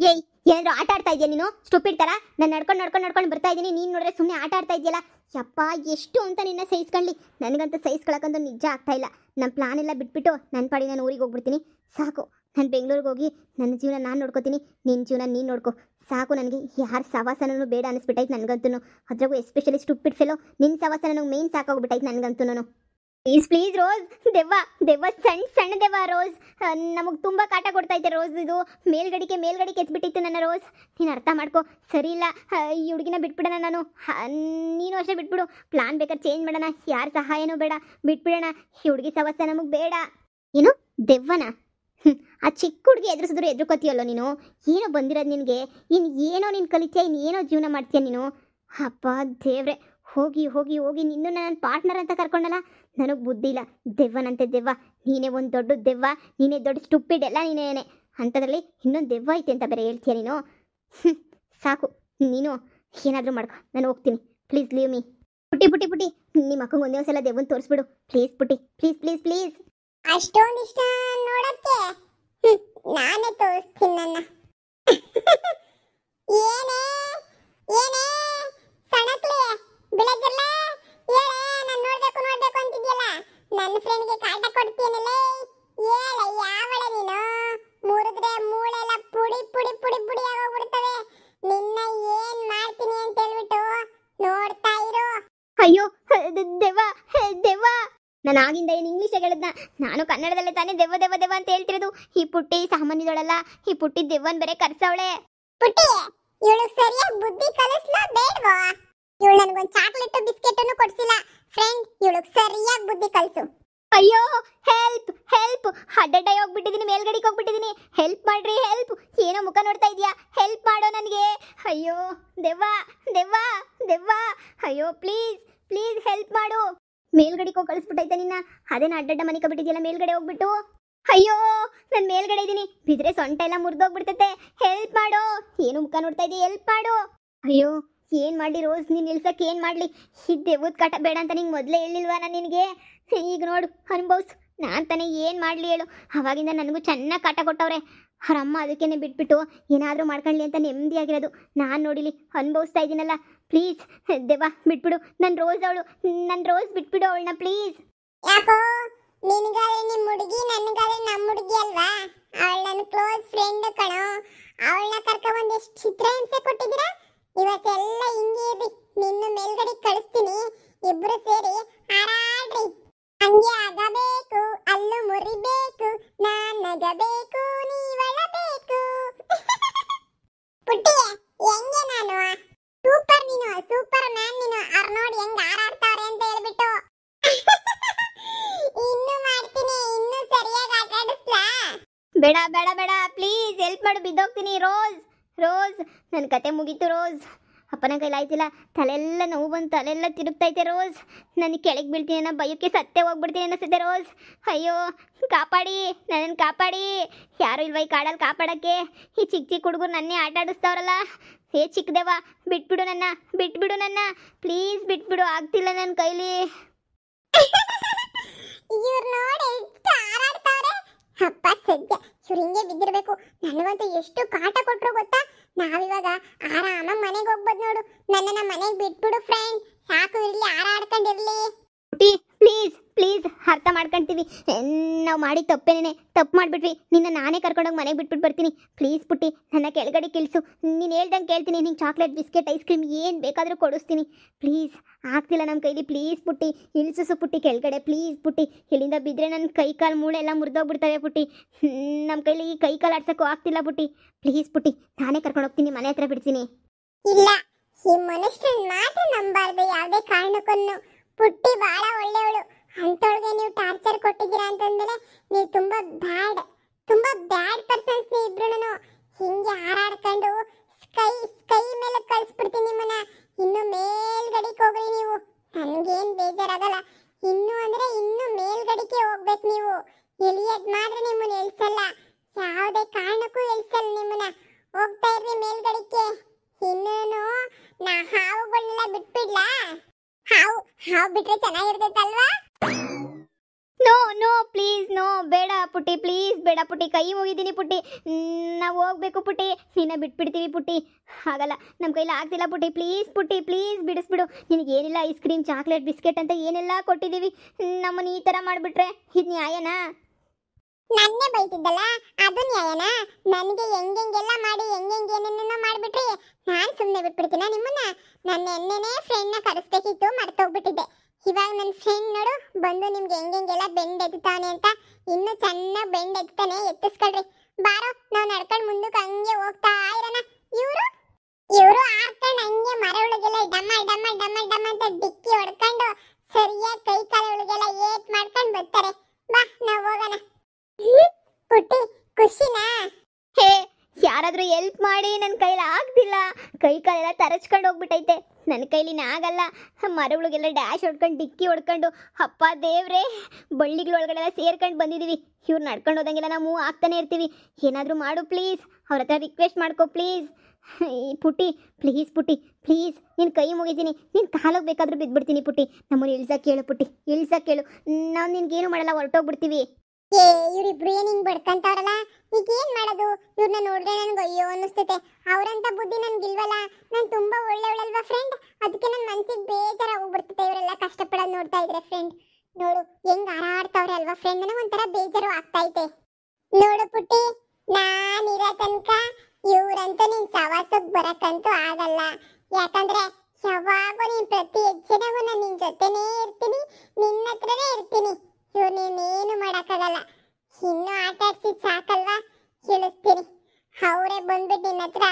ಏಯ್, ಏನಾದ್ರು ಆಟ ಆಡ್ತಾ ಇದೆಯಾ ನೀನು? ಸ್ಟೂಪಿಡ್ ತರ ನಾನು ನಡ್ಕೊಂಡು ಬರ್ತಾ ಇದ್ದೀನಿ, ನೀನು ನೋಡಿದ್ರೆ ಸುಮ್ಮನೆ ಆಟ ಆಡ್ತಾ ಇದೆಯಲ್ಲ. ಯಪ್ಪ, ಎಷ್ಟು ಅಂತ ನಿನ್ನ ಸಹಿಸ್ಕೊಳ್ಳಿ. ನನಗಂತೂ ಸಹಿಸ್ಕೊಳಕ್ಕಂತೂ ನಿಜ ಆಗ್ತಾ ಇಲ್ಲ. ನನ್ನ ಪ್ಲಾನ್ ಎಲ್ಲ ಬಿಟ್ಬಿಟ್ಟು ನನ್ನ ಪಾಡಿ ನಾನು ಊರಿಗೆ ಹೋಗ್ಬಿಡ್ತೀನಿ. ಸಾಕು, ನಾನು ಬೆಂಗಳೂರಿಗೆ ಹೋಗಿ ನನ್ನ ಜೀವನ ನಾನು ನೋಡ್ಕೋತೀನಿ, ನಿನ್ನ ಜೀವನ ನೀನು ನೋಡ್ಕೊ. ಸಾಕು, ನನಗೆ ಯಾರ ಸವಾಸನೂ ಬೇಡ ಅನಿಸ್ಬಿಟ್ಟೈತೆ ನನಗಂತೂ. ಅದ್ರಾಗೂ ಎಸ್ಪೆಷಲಿ ಸ್ಟೂಪಿಡ್ ಫೆಲೋ, ನಿನ್ನ ಸವಾಸ ನನಗೆ ಮೇನ್ ಸಾಕಾಗ್ಬಿಟ್ಟೈತೆ ನನಗಂತೂ. ಪ್ಲೀಸ್ ರೋಸ್, ದೆವ್ವ ಸಣ್ಣ ದೆವ್ವ ರೋಸ್. ನಮಗೆ ತುಂಬ ಕಾಟ ಕೊಡ್ತೈತೆ ರೋಸ್. ಇದು ಮೇಲ್ಗಡಿಗೆ ಎತ್ಬಿಟ್ಟಿತ್ತು ನನ್ನ ರೋಸ್. ನೀನು ಅರ್ಥ ಮಾಡ್ಕೊ. ಸರಿ ಇಲ್ಲ, ಈ ಹುಡುಗಿನ ಬಿಟ್ಬಿಡೋಣ ನಾನು. ನೀನು ಅಷ್ಟೇ ಬಿಟ್ಬಿಡು. ಪ್ಲಾನ್ ಬೇಕಾದ್ರೆ ಚೇಂಜ್ ಮಾಡೋಣ, ಯಾರ ಸಹಾಯನೂ ಬೇಡ, ಬಿಟ್ಬಿಡೋಣ. ಈ ಹುಡುಗಿ ಸವಸ್ತ ನಮಗೆ ಬೇಡ. ಏನು ದೆವ್ವನ? ಆ ಚಿಕ್ಕ ಹುಡುಗಿ ಎದುರಿಸಿದ್ರು ಎದುರ್ಕೋತೀಯಲ್ಲೋ ನೀನು. ಏನೋ ಬಂದಿರೋದು ನಿನಗೆ. ಏನೋ ನೀನು ಕಲಿತೀಯ, ಏನೋ ಜೀವನ ಮಾಡ್ತೀಯ ನೀನು. ಅಪ್ಪ ದೇವ್ರೆ, ಹೋಗಿ ನಿನ್ನೂ ನನ್ನ ಪಾರ್ಟ್ನರ್ ಅಂತ ಕರ್ಕೊಂಡಲ್ಲ. ನನಗೆ ಬುದ್ಧಿ ಇಲ್ಲ. ದೆವ್ವನಂತೆ ದೆವ್ವ. ನೀನೇ ಒಂದು ದೊಡ್ಡ ದೆವ್ವ, ನೀನೇ ದೊಡ್ಡ ಸ್ಟುಪಿಡ್, ಎಲ್ಲ ನೀನೇನೆ. ಅಂಥದ್ರಲ್ಲಿ ಇನ್ನೊಂದು ದೆವ್ವ ಐತೆ ಅಂತ ಬೇರೆ ಹೇಳ್ತೀಯ ನೀನು. ಸಾಕು, ನೀನು ಏನಾದರೂ ಮಾಡ್ಕೊ, ನಾನು ಹೋಗ್ತೀನಿ. Please leave me. ಪುಟ್ಟಿ, ನಿಮ್ಮ ಅಕ್ಕಂಗೆ ಒಂದೇ ಸಲ ದೆವ್ವನ್ ತೋರಿಸ್ಬಿಡು ಪ್ಲೀಸ್ ಪುಟ್ಟಿ, ಪ್ಲೀಸ್. ಅಷ್ಟೊಂದು ಇಷ್ಟ ನೋಡಕ್ಕೆ ನಾನೇ ತೋರಿಸ್ತೀನಿ ನನ್ನ. ಏನೇ ಸಣಕ್ಲಿ ಬೆಳಗ್ಗೆಲ್ಲ ಹೇಳೆ, ನಾನು ನೋಡ್ಬೇಕು ಅಂತಿದ್ಯಲ್ಲ. ನನ್ನ ಫ್ರೆಂಡ್ಗೆ ಕಾಟ ಕೊಡ್ತೀನಲ್ಲ. ಹೇಳೆ, ಯಾವಳೆ ನೀನು? ಮುರಿದ್ರೆ ಮೂಳೆಲ್ಲ ಪುಡಿ ಆಗೋಗ್ಬಿಡ್ತವೆ. ನಿನ್ನ ಏನ್ ಮಾಡ್ತೀನಿ ಅಂತ ಹೇಳ್ಬಿಟ್ಟು ನೋಡ್ತಾ ಇರು. ಅಯ್ಯೋ ದೆವ್ವ. ನಾನು ಆಗಿಂದ ಏನು ಇಂಗ್ಲೀಷ್ ಹೇಳಿದ್ನ? ನಾನು ಕನ್ನಡದಲ್ಲೇ ತಾನೇ ದೆವ್ವ ಅಂತ ಹೇಳ್ತಿರೋದು. ಈ ಪುಟ್ಟಿ ಸಾಮಾನ್ಯದೊಳಲ್ಲ, ಈ ಪುಟ್ಟಿ ದೆವ್ವನ್ ಬೇರೆ ಕರ್ಸವಳೆ. ಪುಟ್ಟಿ, ಇವಳು ಸರಿಯಾಗಿ ಬುದ್ಧಿ ಕಲಿಸ್ಲಾ ಬೇಡವಾ? ಇವಳು ನನಗೊಂದು ಚಾಕ್ಲೇಟ್ ಬಿಸ್ಕೆಟ್ ಅನ್ನು ಕೊಡ್ಸಿಲ್ಲ. ಫ್ರೆಂಡ್, ಇವಳು ಸರಿಯಾಗಿ ಬುದ್ಧಿ ಕಲಿಸು. ಅಯ್ಯೋ, ಹೆಲ್ಪ್. ಅಡ್ಡಡ್ಡಾಗಿ ಹೋಗ್ಬಿಟ್ಟಿದ್ದೀನಿ, ಮೇಲ್ಗಡೆಗೆ ಹೋಗ್ಬಿಟ್ಟಿದ್ದೀನಿ. ಹೆಲ್ಪ್ ಮಾಡ್ರಿ, ಹೆಲ್ಪ್. ಏನೋ ಮುಖ ನೋಡ್ತಾ ಇದೀಯಾ? ಹೆಲ್ಪ್ ಮಾಡೋ ನನಗೆ. ಅಯ್ಯೋ ದೆವ್ವ. ಅಯ್ಯೋ ಪ್ಲೀಸ್ ಹೆಲ್ಪ್ ಮಾಡು. ಮೇಲ್ಗಡೆಗೆ ಹೋಗಿ ಕಳಿಸ್ಬಿಟ್ಟೈತೆ ನಿನ್ನ. ಅದೇನ ಅಡ್ಡಡ್ಡ ಮನೆ ಕಬಿಟ್ಟಿದ್ಯಲ್ಲ ಮೇಲ್ಗಡೆ ಹೋಗ್ಬಿಟ್ಟು. ಅಯ್ಯೋ, ನಾನು ಮೇಲ್ಗಡೆ ಇದ್ದೀನಿ, ಬಿದ್ರೆ ಸೊಂಟ ಎಲ್ಲ ಮುರಿದೋಗ್ಬಿಡ್ತೈತೆ. ಹೆಲ್ಪ್ ಮಾಡೋ. ಏನು ಮುಖ ನೋಡ್ತಾ ಇದೀಯ? ಹೆಲ್ಪ್ ಮಾಡು. ಅಯ್ಯೋ, ಏನು ಮಾಡಲಿ ರೋಸ್, ನೀನು ನಿಲ್ಸಕ್ಕೆ ಏನು ಮಾಡಲಿ? ಈ ದೆವ್ವದ ಕಾಟ ಬೇಡ ಅಂತ ನಿಂಗೆ ಮೊದಲೇ ಹೇಳಿಲ್ವಾ ನಾನು ನಿನಗೆ? ಈಗ ನೋಡು, ಅನುಭವ್ಸು. ನಾನು ತಾನೇ ಏನು ಮಾಡಲಿ ಹೇಳು? ಅವಾಗಿಂದ ನನಗೂ ಚೆನ್ನಾಗಿ ಕಾಟ ಕೊಟ್ಟವ್ರೆ. ಅವರಮ್ಮ ಅದಕ್ಕೇನೆ ಬಿಟ್ಬಿಟ್ಟು ಏನಾದರೂ ಮಾಡ್ಕೊಳ್ಳಿ ಅಂತ ನೆಮ್ಮದಿಯಾಗಿರೋದು. ನಾನು ನೋಡಿಲಿ ಅನುಭವಿಸ್ತಾ ಇದ್ದೀನಲ್ಲ. ಪ್ಲೀಸ್ ದೆವ್ವ ಬಿಟ್ಬಿಡು. ನನ್ನ ರೋಸ್ ಬಿಟ್ಬಿಡು ಅವಳನ್ನ ಪ್ಲೀಸ್. ಯಾಕೋ, ನಿನಗಾದ್ರೆ ನಿಮ್ಮ ಹುಡುಗಿ, ನನಗಾದ್ರೆ ನಮ್ಮ ಹುಡುಗಿ ಅಲ್ವಾ? ಅವಳು ನನ್ನ ಕ್ಲೋಸ್ ಫ್ರೆಂಡ್ ಕಣೋ. ಅವಳನ್ನ ಕರ್ಕೊಂಡ್ಬಂದು ಎಷ್ಟು ಚಿತ್ರಹಿಂಸೆ ಕೊಟ್ಟಿದ್ದೀರಾ. ಇವತ್ತೆಲ್ಲ ಹಿಂಗೆ ಇರ್ರಿ, ನಿನ್ನ ಮೇಲ್ಗಡೆ ಕಳಿಸ್ತೀನಿ. ಇಬ್ರು ಸೇರಿ ಹಾರಾಡ್ರಿ. ಹಂಗೆ ಆಗಬೇಕು, ಅಲ್ಲು ಮುರಿಬೇಕು, ನಾನಗಬೇಕು, ನೀವಳಬೇಕು. ಪುಟ್ಟಿ, ಹೆಂಗೆ ನಾನು? ಸೂಪರ್ ಮ್ಯಾನ್ ನೀನು. ಅವ್ರು ನೋಡಿ ಹೆಂಗ್ ಹಾರಾಡ್ತಾವ್ರೆ ಅಂತ ಹೇಳ್ಬಿಟ್ಟು. ಇನ್ನು ಮಾಡ್ತೀನಿ, ಇನ್ನು ಸರಿಯಾಗಿ ಆಟ ಆಡಿಸ್ಲಾ? ಬೇಡ ಪ್ಲೀಸ್ ಹೆಲ್ಪ್ ಮಾಡು, ಬಿದ್ದೋಗ್ತೀನಿ. ರೋಸ್ ನನ್ನ ಕತೆ ಮುಗೀತು ರೋಸ್. ಅಪ್ಪನ ಕೈಲಾಯ್ತಿಲ್ಲ, ತಲೆಲ್ಲ ನೋವು ಬಂತು, ತಲೆಲ್ಲ ತಿರುಗ್ತೈತೆ ರೋಸ್. ನನಗೆ ಕೆಳಗೆ ಬೀಳ್ತೀನಿ ಅನ್ನೋ ಭಯಕ್ಕೆ ಸತ್ತೇ ಹೋಗ್ಬಿಡ್ತೀನಿ ಅನ್ನಿಸುತ್ತೆ ರೋಸ್. ಅಯ್ಯೋ, ನನ್ನನ್ನು ಕಾಪಾಡಿ. ಯಾರು ಇಲ್ವಾ ಈ ಕಾಡಲ್ಲಿ ಕಾಪಾಡೋಕ್ಕೆ? ಈ ಚಿಕ್ಕ ಹುಡುಗರು ನನ್ನೇ ಆಟ ಆಡಿಸ್ತಾವ್ರಲ್ಲ. ಚಿಕ್ಕದೇವ, ಬಿಟ್ಬಿಡು ನನ್ನ ಪ್ಲೀಸ್ ಬಿಟ್ಬಿಡು. ಆಗ್ತಿಲ್ಲ ನನ್ನ ಕೈಲಿ. ಇವ್ರು ನೋಡಿ ಎಷ್ಟು ಹಾರಾಡ್ತಾವ್ರೆ. ಅಪ್ಪ ಸದ್ಯ ಇವ್ರು ಹಿಂಗೆ ಬಿದ್ದಿರ್ಬೇಕು. ನನಗಂತೂ ಎಷ್ಟು ಕಾಟ ಕೊಟ್ರು ಗೊತ್ತಾ? ನಾವಿವಾಗ ಆರಾಮಾಗಿ ಮನೆಗೆ ಹೋಗ್ಬೋದು ನೋಡು. ನನ್ನನ್ನ ಮನೆಗೆ ಬಿಟ್ಬಿಡು ಫ್ರೆಂಡ್. ಸಾಕು, ಇರ್ಲಿ, ಹಾರಾಡ್ಕೊಂಡಿರ್ಲಿ. ಪ್ಲೀಸ್ ಅರ್ಥ ಮಾಡ್ಕೊಂತೀವಿ. ನಾವು ಮಾಡಿ ತಪ್ಪೇನೇನೆ, ತಪ್ಪು ಮಾಡಿಬಿಟ್ವಿ. ನಿನ್ನ ನಾನೇ ಕರ್ಕೊಂಡೋಗಿ ಮನೆಗೆ ಬಿಟ್ಬಿಟ್ಟು ಬರ್ತೀನಿ. ಪ್ಲೀಸ್ ಪುಟ್ಟಿ, ನನ್ನ ಕೆಳಗಡೆ ಕಿಳಿಸು. ನೀನು ಹೇಳ್ದಂಗೆ ಕೇಳ್ತೀನಿ. ನಿಂಗೆ ಚಾಕ್ಲೇಟ್, ಬಿಸ್ಕೆಟ್, ಐಸ್ ಕ್ರೀಮ್ ಏನು ಬೇಕಾದರೂ ಕೊಡಿಸ್ತೀನಿ. ಪ್ಲೀಸ್, ಆಗ್ತಿಲ್ಲ ನಮ್ಮ ಕೈಲಿ. ಪ್ಲೀಸ್ ಪುಟ್ಟಿ, ಇಳಿಸು ಪುಟ್ಟಿ ಕೆಳಗಡೆ. ಪ್ಲೀಸ್ ಪುಟ್ಟಿ, ಇಲ್ಲಿಂದ ಬಿದ್ದರೆ ನನ್ನ ಕೈ ಕಾಲು ಮೂಳೆ ಎಲ್ಲ ಮುರಿದೋಗ್ಬಿಡ್ತವೆ ಪುಟ್ಟಿ. ನಮ್ಮ ಕೈಲಿ ಈ ಕೈ ಕಾಲು ಆಡ್ಸೋಕ್ಕೂ ಆಗ್ತಿಲ್ಲ ಪುಟ್ಟಿ. ಪ್ಲೀಸ್ ಪುಟ್ಟಿ, ನಾನೇ ಕರ್ಕೊಂಡು ಹೋಗ್ತೀನಿ, ಮನೆ ಹತ್ರ ಬಿಡ್ತೀನಿ. ಇಲ್ಲ, ಈ ಮನುಷ್ಯನ ಮಾತು ನಂಬಾರ್ದು ಯಾವುದೇ ಕಾರಣಕ್ಕೂ. ಪುಟ್ಟಿ ಬಹಳ ಒಳ್ಳೆಯವಳು. ಅಂತೊಳಗೆ ನೀವು ಟಾರ್ಚರ್ ಕೊಟ್ಟಿದ್ದೀರಾ ಅಂತಂದ್ರೆ ನೀವು ತುಂಬಾ ಬ್ಯಾಡ್ ಪರ್ಸನ್ಸ್ ಇಬ್ರು. ಹಿಂಗೆ ಹಾರಾಡ್ಕೊಂಡು ಸ್ಕೈ ಮೇಲೆ ಕಳಿಸ್ಬಿಡ್ತೀನಿ ನಿಮ್ಮನ್ನ. ಇನ್ನು ಮೇಲ್ಗಡಿಗೆ ಹೋಗ್ರಿ ನೀವು. ನನ್ಗೇನ್ ಬೇಜಾರಾಗಲ್ಲ. ಇನ್ನು ಮೇಲ್ಗಡಿಗೆ ಹೋಗ್ಬೇಕು ನೀವು. ಎಲಿಯದ್ ಮಾತ್ರ ನಿಮ್ಮನ್ನ ಎಳ್ಸಲ್ಲ, ಯಾವುದೇ ಕಾರಣಕ್ಕೂ ಎಳ್ಸಲ್ಲ ನಿಮ್ಮನ್ನ. ಹೋಗ್ತಾ ಇರ್ರಿ ಮೇಲ್ಗಡಿಗೆ. ಇನ್ನೇನು, ನಾ ಹಾವುಗಳನ್ನೆಲ್ಲ ಬಿಟ್ಬಿಡ್ಲಾ? ಹಾವು ಬಿಟ್ರೆ ಚೆನ್ನಾಗಿರ್ತೈತಲ್ವಾ? ನೋ ಪ್ಲೀಸ್ ನೋ, ಬೇಡ ಪುಟ್ಟಿ, ಪ್ಲೀಸ್ ಬೇಡ ಪುಟ್ಟಿ, ಕೈ ಮುಗಿದ್ದೀನಿ ಪುಟ್ಟಿ, ನಾವು ಹೋಗ್ಬೇಕು ಪುಟ್ಟಿ, ನಿನ್ನ ಬಿಟ್ಬಿಡ್ತೀವಿ ಪುಟ್ಟಿ, ಆಗಲ್ಲ, ನಮ್ಮ ಕೈಲಿ ಆಗ್ತಿಲ್ಲ ಪುಟ್ಟಿ, ಪ್ಲೀಸ್ ಪುಟ್ಟಿ, ಪ್ಲೀಸ್ ಬಿಡಿಸ್ಬಿಡು. ನಿನಗೇನಿಲ್ಲ ಐಸ್ ಕ್ರೀಮ್, ಚಾಕ್ಲೇಟ್, ಬಿಸ್ಕೆಟ್ ಅಂತ ಏನೆಲ್ಲ ಕೊಟ್ಟಿದ್ದೀವಿ, ನಮ್ಮನ್ನು ಈ ಥರ ಮಾಡಿಬಿಟ್ರೆ ಇದು ನ್ಯಾಯನಾ? ನನ್ನೇ ಬೈತಿದ್ದಲ್ಲ ಅದು ನ್ಯಾಯನಾ? ನನಗೆ ಹೆಂಗೆಲ್ಲ ಮಾಡಿ ಏನೇನೇನೋ ಮಾಡ್ಬಿಟ್ರಿ, ನಾನು ಸುಮ್ಮನೆ ಬಿಟ್ಬಿಡ್ತೀನ ನಿಮ್ಮನ್ನ? ನನ್ನ ಎನ್ನೆನೇ ಫ್ರೆಂಡ್ನ ಕರೆಸ್ಬೇಕಿತ್ತು, ಮರ್ತೋಗ್ಬಿಟ್ಟಿದ್ದೆ. ಇವಾಗ ನನ್ನ ಫ್ರೆಂಡ್ ನೋಡು ಬಂದು ನಿಮ್ಗೆ ಹೆಂಗೆಲ್ಲ ಬೆಂಡ್ ಎತ್ತಾನೆ ಅಂತ, ಇನ್ನು ಚೆನ್ನಾಗಿ ಬೆಂಡ್ ಎತ್ತಾನೆ, ಎತ್ತಿಸ್ಕೊಳ್ರಿ. ಬಾರೋ, ನಾವು ನಡ್ಕೊಂಡು ಮುಂದಕ್ಕೆ ಹಂಗೆ ಹೋಗ್ತಾ ಇರೋಣ. ಇವರು ಆರ್ಕೊಂಡು ಹಂಗೆ ಮರ ಒಳಗೆಲ್ಲ ಡಮ್ಮ ಡಮ್ಮ ಡಮ್ಮ ಡಮ್ಮ ಅಂತ ಡಿಕ್ಕಿ ಹೊಡ್ಕೊಂಡು ಸರಿಯಾಗಿ ಕೈ ಕಾಲ ಒಳಗೆಲ್ಲ ಏಟ್ ಮಾಡ್ಕೊಂಡು ಬರ್ತಾರೆ. ಬಾ ನಾವು ಹೋಗೋಣ. ಪುಟ್ಟಿ ಖುಷಿನಾ? ಹೇ, ಯಾರಾದರೂ ಎಲ್ಪ್ ಮಾಡಿ, ನನ್ನ ಕೈಲಿ ಆಗ್ತಿಲ್ಲ, ಕೈ ಕಾಲೆಲ್ಲ ತರಚ್ಕೊಂಡು ಹೋಗ್ಬಿಟ್ಟೈತೆ, ನನ್ನ ಕೈಲಿನ ಆಗಲ್ಲ. ಮರಗಳಿಗೆಲ್ಲ ಡ್ಯಾಶ್ ಹೊಡ್ಕೊಂಡು ಡಿಕ್ಕಿ ಹೊಡ್ಕೊಂಡು, ಅಪ್ಪ ದೇವ್ರೇ, ಬಳ್ಳಿಗಳೊಳಗಡೆಲ್ಲ ಸೇರ್ಕೊಂಡು ಬಂದಿದ್ದೀವಿ. ಇವ್ರು ನಡ್ಕೊಂಡು ಹೋದಂಗೆಲ್ಲ ನಾವು ಮೂವ್ ಆಗ್ತಾನೆ ಇರ್ತೀವಿ. ಏನಾದರೂ ಮಾಡು ಪ್ಲೀಸ್, ಅವ್ರ ಹತ್ರ ರಿಕ್ವೆಸ್ಟ್ ಮಾಡ್ಕೊ ಪ್ಲೀಸ್. ಪುಟ್ಟಿ ಪ್ಲೀಸ್, ಪುಟ್ಟಿ ಪ್ಲೀಸ್, ನಿನ್ನ ಕೈ ಮುಗಿತೀನಿ, ನಿನ್ನ ಕಾಲಿಗೆ ಬೇಕಾದ್ರೂ ಬಿದ್ದುಬಿಡ್ತೀನಿ ಪುಟ್ಟಿ, ನಮ್ಮನ್ನು ಇಳ್ಸಕ್ಕೆ ಕೇಳು ಪುಟ್ಟಿ, ಇಳ್ಸಕ್ಕೆ ಕೇಳು, ನಾವು ನಿನ್ಗೇನು ಮಾಡಲ್ಲ, ಹೊರಟೋಗ್ಬಿಡ್ತೀವಿ. ಇವ್ರಿಬ್ರು ಏನ್ ಹಿಂಗ್ ಬಡ್ಕಂತವ್ರಲ್ಲ, ಈಗ ಏನ್ ಮಾಡೋದು? ಇವ್ರನ್ನ ನೋಡಿದ್ರೆ ನನ್ಗೆ ಅಯ್ಯೋ ಅನ್ನಿಸ್ತೈತೆ. ಅವ್ರಂತ ಬುದ್ಧಿ ನನ್ಗಿಲ್ವಲ್ಲ. ನಾನು ತುಂಬಾ ಒಳ್ಳೆಯವಳಲ್ವಾ ಫ್ರೆಂಡ್, ಅದಕ್ಕೆ ನನ್ನ ಮನ್ಸಿಗೆ ಬೇಜಾರ ಹೋಗ್ಬಿಡ್ತೈತೆ ಇವರೆಲ್ಲ ಕಷ್ಟಪಡೋದು ನೋಡ್ತಾ ಇದ್ರೆ. ಫ್ರೆಂಡ್ ನೋಡು ಹೆಂಗ್ ಹಾರಾಡ್ತಾವ್ರೆ ಅಲ್ವಾ ಫ್ರೆಂಡ್, ನನಗೆ ಒಂಥರ ಬೇಜಾರು ಆಗ್ತೈತೆ. ನೋಡು ಪುಟ್ಟಿ, ನಾನಿರೋ ತನಕ ಇವ್ರಂತೂ ನಿನ್ ಸವಾಸಕ್ ಬರಕ್ಕಂತೂ ಆಗಲ್ಲ. ಯಾಕಂದ್ರೆ ಯಾವಾಗೂ ನೀನ್ ಪ್ರತಿ ಹೆಜ್ಜೆನಾಗೂ ನಾನು ನಿನ್ ಜೊತೆನೇ ಇರ್ತೀನಿ, ನಿನ್ನ ಹತ್ರನೇ ಇರ್ತೀನಿ. ಇವ್ರು ನೀನೇನು ಮಾಡೋಕ್ಕಾಗಲ್ಲ. ಇನ್ನೂ ಆಟ ಆಡ್ಸಿ ಸಾಕಲ್ವಾ, ಇಳಿಸ್ತೀನಿ. ಅವರೇ ಬಂದ್ಬಿಟ್ಟು ನಿನ್ನ ಹತ್ರ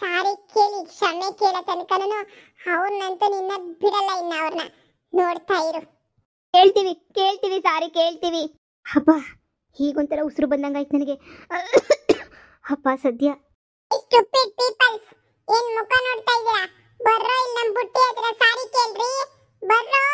ಸಾರಿ ಕೇಳಿ ಕ್ಷಮೆ ಕೇಳೋ ತನಕನೂ ಅವ್ರನ್ನಂತೂ ನಿನ್ನ ಬಿಡಲ್ಲ. ಇನ್ನು ಅವ್ರನ್ನ ನೋಡ್ತಾ ಇರು. ಕೇಳ್ತೀವಿ ಸಾರಿ ಕೇಳ್ತೀವಿ. ಅಪ್ಪ, ಹೀಗೊಂಥರ ಉಸಿರು ಬಂದಂಗಾಯ್ತು ನನಗೆ. ಅಪ್ಪ ಸದ್ಯ. ಸ್ಟುಪಿಡ್ ಪೀಪಲ್ಸ್, ಏನ್ ಮುಖ ನೋಡ್ತಾ ಇದ್ದೀರಾ? ಬರ್ರೋ ಇಲ್ಲಿ ನಮ್ಮ ಪುಟ್ಟಿ ಹತ್ರ ಸಾರಿ ಕೇಳ್ರಿ, ಬರ್ರೋ.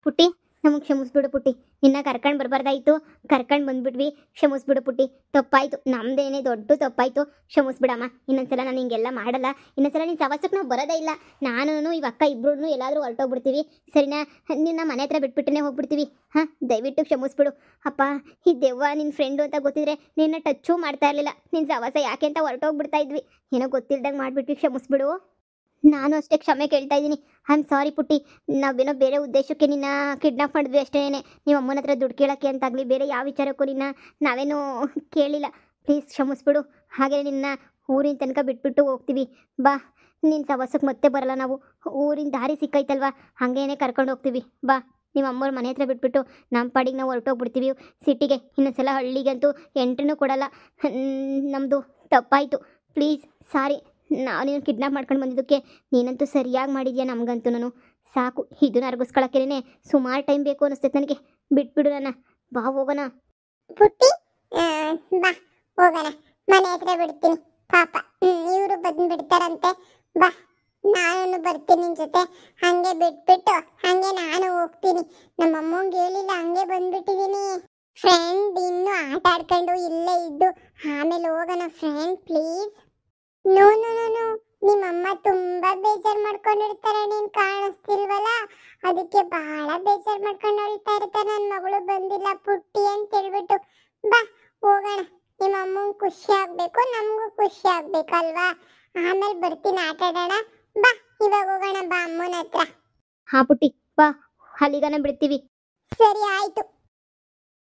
ಪುಟ್ಟಿ, ನಮಗೆ ಕ್ಷಮಿಸ್ಬಿಡು ಪುಟ್ಟಿ, ನಿನ್ನ ಕರ್ಕೊಂಡು ಬರಬಾರ್ದಾಯ್ತು, ಕರ್ಕೊಂಡು ಬಂದ್ಬಿಟ್ವಿ, ಕ್ಷಮಿಸ್ಬಿಡು ಪುಟ್ಟಿ, ತಪ್ಪಾಯ್ತು, ನಮ್ದೇನೇ ದೊಡ್ಡ ತಪ್ಪಾಯ್ತು, ಕ್ಷಮಿಸ್ಬಿಡಮ್ಮ. ಇನ್ನೊಂದ್ಸಲ ನಾನು ಹಿಂಗೆಲ್ಲ ಮಾಡಲ್ಲ, ಇನ್ನೊಂದ್ಸಲ ನಿನ್ನ ಸವಾಸಕ್ಕೆ ನಾವು ಬರೋದೇ ಇಲ್ಲ. ನಾನು ಇವ ಅಕ್ಕ ಇಬ್ರು ಎಲ್ಲಾದರೂ ಹೊರಟೋಗ್ಬಿಡ್ತೀವಿ, ಸರಿನಾ? ನಿನ್ನ ಮನೆ ಹತ್ರ ಬಿಟ್ಬಿಟ್ಟೇ ಹೋಗ್ಬಿಡ್ತೀವಿ. ಹಾಂ, ದಯವಿಟ್ಟು ಕ್ಷಮಿಸ್ಬಿಡು. ಅಪ್ಪ, ಈ ದೆವ್ವ ನಿನ್ನ ಫ್ರೆಂಡು ಅಂತ ಗೊತ್ತಿದ್ರೆ ನಿನ್ನ ಟಚ್ಚೂ ಮಾಡ್ತಾ ಇರಲಿಲ್ಲ, ನಿನ್ನ ಸವಾಸ ಯಾಕೆ ಅಂತ ಹೊರಟೋಗ್ಬಿಡ್ತಾ ಇದ್ವಿ, ಏನೋ ಗೊತ್ತಿಲ್ದಂಗೆ ಮಾಡಿಬಿಟ್ವಿ, ಕ್ಷಮಿಸ್ಬಿಡು. ನಾನು ಅಷ್ಟೇ ಕ್ಷಮೆ ಕೇಳ್ತಾ ಇದ್ದೀನಿ. ಐ ಆಮ್ ಸಾರಿ ಪುಟ್ಟಿ, ನಾವೇನೋ ಬೇರೆ ಉದ್ದೇಶಕ್ಕೆ ನಿನ್ನ ಕಿಡ್ನಾಪ್ ಮಾಡಿದ್ವಿ ಅಷ್ಟೇ, ನಿಮ್ಮ ಅಮ್ಮನ ಹತ್ರ ದುಡ್ಡು ಕೇಳೋಕ್ಕೆ ಅಂತಾಗಲಿ ಬೇರೆ ಯಾವ ವಿಚಾರಕ್ಕೂ ನಾವೇನೂ ಕೇಳಿಲ್ಲ. ಪ್ಲೀಸ್ ಕ್ಷಮಿಸ್ಬಿಡು. ಹಾಗೆ ನಿನ್ನ ಊರಿನ ತನಕ ಬಿಟ್ಬಿಟ್ಟು ಹೋಗ್ತೀವಿ, ಬಾ. ನಿನ್ನ ಸವಾಸಕ್ಕೆ ಮತ್ತೆ ಬರಲ್ಲ ನಾವು, ಊರಿನ ದಾರಿ ಸಿಕ್ಕೈತಲ್ವ, ಹಾಗೇನೆ ಕರ್ಕೊಂಡು ಹೋಗ್ತೀವಿ, ಬಾ. ನಿಮ್ಮ ಅಮ್ಮವ್ರ ಮನೆ ಹತ್ರ ಬಿಟ್ಬಿಟ್ಟು ನಮ್ಮ ಪಾಡಿಗೆ ನಾವು ಹೊರಟೋಗ್ಬಿಡ್ತೀವಿ ಸಿಟಿಗೆ. ಇನ್ನೊಂದ್ಸಲ ಹಳ್ಳಿಗಂತೂ ಎಂಟ್ರೂ ಕೊಡಲ್ಲ. ನಮ್ಮದು ತಪ್ಪಾಯಿತು, ಪ್ಲೀಸ್ ಸಾರಿ. ನಾವು ನೀನು ಕಿಡ್ನಾಪ್ ಮಾಡ್ಕೊಂಡು ಬಂದಿದ್ದಕ್ಕೆ ನೀನಂತೂ ಸರಿಯಾಗಿ ಮಾಡಿದ್ಯಾ, ನಮಗಂತೂ ಸಾಕು. ಇದನ್ನ ಅರ್ಗಿಸ್ಕೊಳಕ್ಕೇನೆ ಸುಮಾರು ಟೈಮ್ ಬೇಕು ಅನ್ನಿಸ್ತೈತೆ ನನಗೆ. ಬಿಟ್ಬಿಡು ನನ್ನ, ಬಾ ಹೋಗೋಣ. ಪುಟ್ಟಿ ಬಾ ಹೋಗೋಣ, ಮನೆ ಹತ್ರ ಬಿಡ್ತೀನಿ. ಪಾಪ ಇವರು ಬಂದು ಬಿಡ್ತಾರಂತೆ. ಬಾ, ನಾನು ಬರ್ತೀನಿ ನಿನ್ ಜೊತೆ. ಹಂಗೆ ಬಿಟ್ಬಿಟ್ಟು ಹಂಗೆ ನಾನು ಹೋಗ್ತೀನಿ. ನಮ್ಮ ಅಮ್ಮಂಗೆ ಹೇಳಿಲ್ಲ, ಹಂಗೆ ಬಂದ್ಬಿಟ್ಟಿದ್ದೀನಿ. ಫ್ರೆಂಡ್ ಇನ್ನು ಆಟ ಆಡ್ಕೊಂಡು ಇಲ್ಲೇ ಇದ್ದು ಆಮೇಲೆ ಹೋಗೋಣ friend, please. No no no no, ನಿಮ್ಮಮ್ಮ ತುಂಬಾ ಬೇಜಾರು ಮಾಡ್ಕೊಂಡಿರ್ತಾರೆ, ನೀನ್ ಕಾಣಿಸ್ತಿಲ್ವಲ್ಲ, ಅದಕ್ಕೆ ಬಹಳ ಬೇಜಾರು ಮಾಡ್ಕೊಂಡು ಹೊಳಿತಾ ಇರ್ತಾರೆ, ನನ್ನ ಮಗಳು ಬಂದಿಲ್ಲ ಪುಟ್ಟಿ ಅಂತ ಹೇಳ್ಬಿಟ್ಟು. ಬಾ ಹೋಗೋಣ, ನಿಮ್ಮ ಅಮ್ಮಂಗೆ ಖುಷಿ ಆಗ್ಬೇಕು, ನಮಗೂ ಖುಷಿ ಆಗ್ಬೇಕಲ್ವಾ. ಆಮೇಲೆ ಬರ್ತೀನಿ, ಆಟ ಆಡೋಣ. ಬಾ ಇವಾಗ ಹೋಗೋಣ, ಬಾ ಅಮ್ಮನ ಹತ್ರ. ಹಾ ಪುಟ್ಟಿ, ಬಾ, ಅಲ್ಲಿಗನ ಬಿಡ್ತೀವಿ. ಸರಿ ಆಯ್ತು.